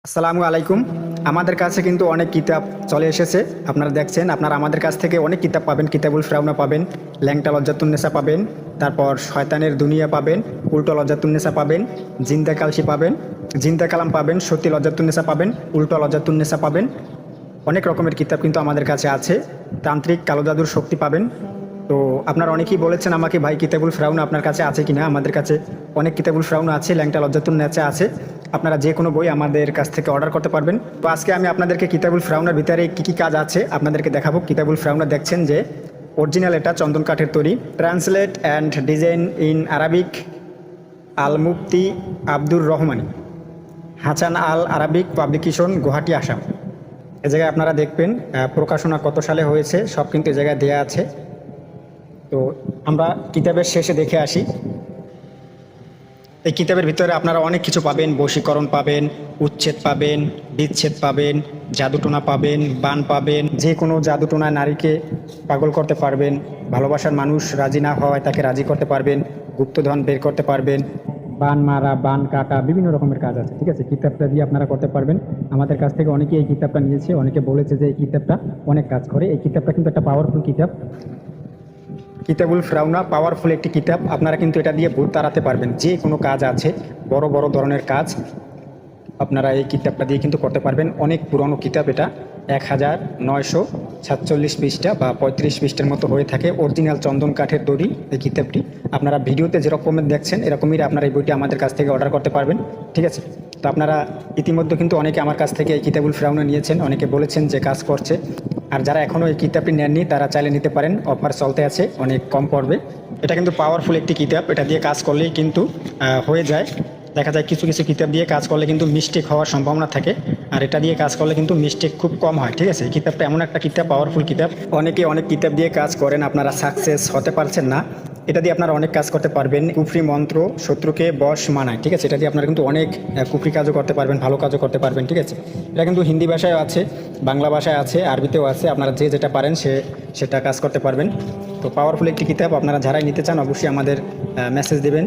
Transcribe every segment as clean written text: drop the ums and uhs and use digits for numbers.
আসসালামু আলাইকুম। আমাদের কাছে কিন্তু অনেক কিতাব চলে এসেছে। আপনারা দেখছেন, আপনারা আমাদের কাছ থেকে অনেক কিতাব পাবেন। কিতাবুল ফিরাউনা পাবেন, ল্যাংটা লজ্জাতুন্নেসা পাবেন, তারপর শয়তানের দুনিয়া পাবেন, উল্টো লজ্জাতুন্নেসা পাবেন, জিন্দা কালসি পাবেন, জিন্দা কালাম পাবেন, সত্যি লজ্জাতুন্নেসা পাবেন, উল্টো লজ্জাতুন্নেসা পাবেন। অনেক রকমের কিতাব কিন্তু আমাদের কাছে আছে। তান্ত্রিক কালো জাদুর শক্তি পাবেন। তো আপনারা অনেকেই বলেছেন আমাকে, ভাই কিতাবুল ফিরাউনা আপনার কাছে আছে কিনা। আমাদের কাছে অনেক কিতাবুল ফিরাউনা আছে, ল্যাংটা লজ্জাতুন্নেসা আছে। আপনারা যে কোনো বই আমাদের কাছ থেকে অর্ডার করতে পারবেন। তো আজকে আমি আপনাদেরকে কিতাবুল ফিরাউনার ভিতরে কী কী কাজ আছে আপনাদেরকে দেখাবো। কিতাবুল ফিরাউনা দেখছেন যে অরিজিনাল, এটা চন্দন কাঠের তৈরি। Translate and design in Arabic, Al Mufti Abdur Rahman, Hasan Al Arabic publication, Guwahati, Assam. এ জায়গায় আপনারা দেখবেন প্রকাশনা কত সালে হয়েছে, সব কিন্তু এ জায়গায় দেওয়া আছে। তো আমরা কিতাবের শেষে দেখে আসি। এই কিতাবের ভিতরে আপনারা অনেক কিছু পাবেন। বশীকরণ পাবেন, উচ্ছেদ পাবেন, বিচ্ছেদ পাবেন, জাদুটোনা পাবেন, বান পাবেন। যে কোনো জাদুটোনায় নারীকে পাগল করতে পারবেন। ভালোবাসার মানুষ রাজি না হওয়ায় তাকে রাজি করতে পারবেন। গুপ্তধন বের করতে পারবেন। বান মারা, বান কাটা, বিভিন্ন রকমের কাজ আছে। ঠিক আছে, কিতাবটা দিয়ে আপনারা করতে পারবেন। আমাদের কাছ থেকে অনেকেই এই কিতাবটা নিয়েছে, অনেকে বলেছে যে এই কিতাবটা অনেক কাজ করে। এই কিতাবটা কিন্তু একটা পাওয়ারফুল কিতাব। কিতাবুল ফিরাউনা পাওয়ারফুল একটি কিতাব। আপনারা কিন্তু এটা দিয়ে ভূত তাড়াতে পারবেন। যে কোনো কাজ আছে, বড় বড় ধরনের কাজ আপনারা এই কিতাবটা দিয়ে কিন্তু করতে পারবেন। অনেক পুরনো কিতাব এটা, 1947 পৃষ্ঠা বা 35 পৃষ্ঠার মতো হয়ে থাকে। অরিজিনাল চন্দন কাঠের তৈরি এই কিতাবটি। আপনারা ভিডিওতে যেরকমের দেখছেন এরকমই আপনারা এই বইটি আমাদের কাছ থেকে অর্ডার করতে পারবেন। ঠিক আছে, তো আপনারা ইতিমধ্যে কিন্তু অনেকে আমার কাছ থেকে এই কিতাবুল ফিরাউনা নিয়েছেন, অনেকে বলেছেন যে কাজ করছে। আর যারা এখনও এই কিতাবটি নেননি তারা চাইলে নিতে পারেন, অফার চলতে আছে, অনেক কম পড়বে। এটা কিন্তু পাওয়ারফুল একটি কিতাব। এটা দিয়ে কাজ করলেই কিন্তু হয়ে যায়। দেখা যায় কিছু কিছু কিতাব দিয়ে কাজ করলে কিন্তু মিস্টেক হওয়ার সম্ভাবনা থাকে, আর এটা দিয়ে কাজ করলে কিন্তু মিস্টেক খুব কম হয়। ঠিক আছে, এই কিতাবটা এমন একটা কিতাব, পাওয়ারফুল কিতাব। অনেকে অনেক কিতাব দিয়ে কাজ করেন, আপনারা সাকসেস হতে পারছেন না। এটা দিয়ে আপনারা অনেক কাজ করতে পারবেন। কুফরি মন্ত্র, শত্রুকে বশ মানায়। ঠিক আছে, এটা দিয়ে আপনারা কিন্তু অনেক কুফরি কাজও করতে পারবেন, ভালো কাজও করতে পারবেন। ঠিক আছে, এটা কিন্তু হিন্দি ভাষায় আছে, বাংলা ভাষায় আছে, আরবিতেও আছে। আপনারা যে যেটা পারেন সেটা কাজ করতে পারবেন। তো পাওয়ারফুল একটি কিতাব। আপনারা যারাই নিতে চান অবশ্যই আমাদের মেসেজ দেবেন।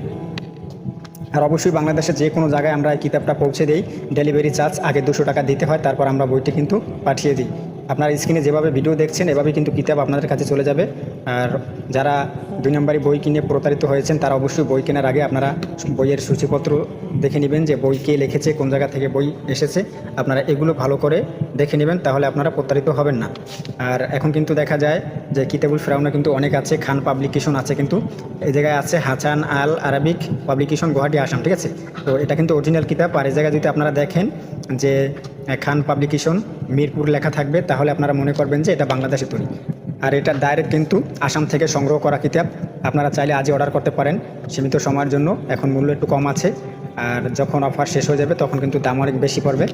আর অবশ্যই বাংলাদেশের যে কোনো জায়গায় আমরা এই কিতাবটা পৌঁছে দিই। ডেলিভারি চার্জ আগে 200 টাকা দিতে হয়, তারপর আমরা বইটি কিন্তু পাঠিয়ে দিই। আপনার স্ক্রিনে যেভাবে ভিডিও দেখছেন এভাবেই কিন্তু কিতাব আপনাদের কাছে চলে যাবে। আর যারা 2 নম্বরই বই কিনে প্রতারিত হয়েছেন তারা অবশ্যই বই কেনার আগে আপনারা বইয়ের সূচিপত্র দেখে নেবেন, যে বই কে লিখেছে, কোন জায়গা থেকে বই এসেছে। আপনারা এগুলো ভালো করে দেখে নেবেন, তাহলে আপনারা প্রতারিত হবেন না। আর এখন কিন্তু দেখা যায় যে কিতাবুল ফিরাউনা কিন্তু অনেক আছে। খান পাবলিকেশন আছে, কিন্তু এই জায়গায় আছে হাসান আল আরাবিক পাবলিকেশন, গুয়াহাটি, আসাম। ঠিক আছে, তো এটা কিন্তু অরিজিনাল কিতাব। আর এই জায়গায় যদি আপনারা দেখেন যে খান পাবলিকেশন মিরপুর লেখা থাকবে, তাহলে আপনারা মনে করবেন যে এটা বাংলাদেশে তৈরি। আর এটা ডাইরেক্ট কিন্তু আসাম থেকে সংগ্রহ করা কিতাব। আপনারা চাইলে আজই অর্ডার করতে পারেন সীমিত সময়ের জন্য। এখন মূল্য একটু কম আছে, আর যখন অফার শেষ হয়ে যাবে তখন কিন্তু দাম অনেক বেশি পড়বে।